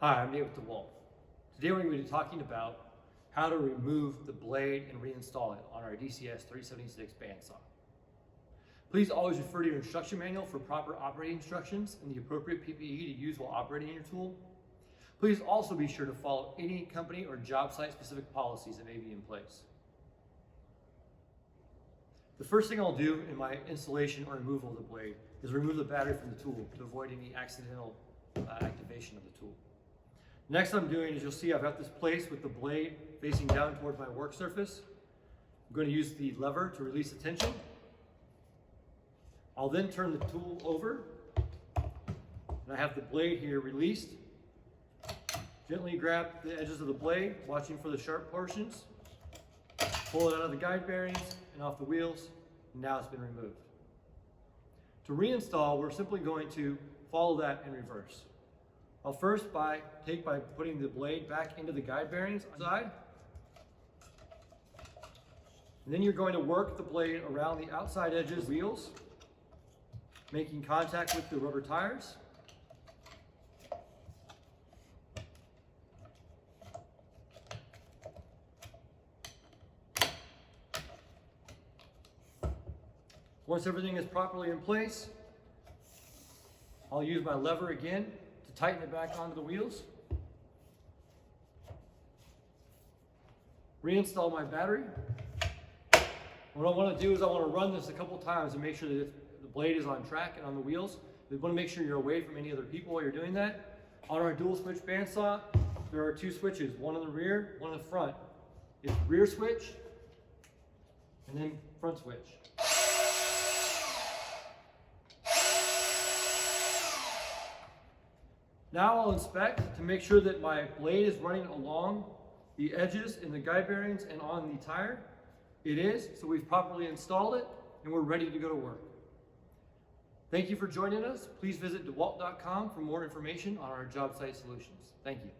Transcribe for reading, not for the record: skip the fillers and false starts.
Hi, I'm Nate with DEWALT. Today we're going to be talking about how to remove the blade and reinstall it on our DCS376 bandsaw. Please always refer to your instruction manual for proper operating instructions and the appropriate PPE to use while operating your tool. Please also be sure to follow any company or job site specific policies that may be in place. The first thing I'll do in my installation or removal of the blade is remove the battery from the tool to avoid any accidental activation of the tool. Next I'm doing is, you'll see I've got this placed with the blade facing down towards my work surface. I'm going to use the lever to release the tension. I'll then turn the tool over, and I have the blade here released. Gently grab the edges of the blade, watching for the sharp portions. Pull it out of the guide bearings and off the wheels, and now it's been removed. To reinstall, we're simply going to follow that in reverse. I'll first take by putting the blade back into the guide bearings side. And then you're going to work the blade around the outside edges of the wheels, making contact with the rubber tires. Once everything is properly in place, I'll use my lever again to tighten it back onto the wheels. Reinstall my battery. What I want to do is I want to run this a couple times and make sure that the blade is on track and on the wheels. You want to make sure you're away from any other people while you're doing that. On our dual switch bandsaw, there are two switches, one in the rear, one in the front. It's rear switch and then front switch. Now I'll inspect to make sure that my blade is running along the edges in the guide bearings and on the tire. It is, so we've properly installed it and we're ready to go to work. Thank you for joining us. Please visit DEWALT.com for more information on our job site solutions. Thank you.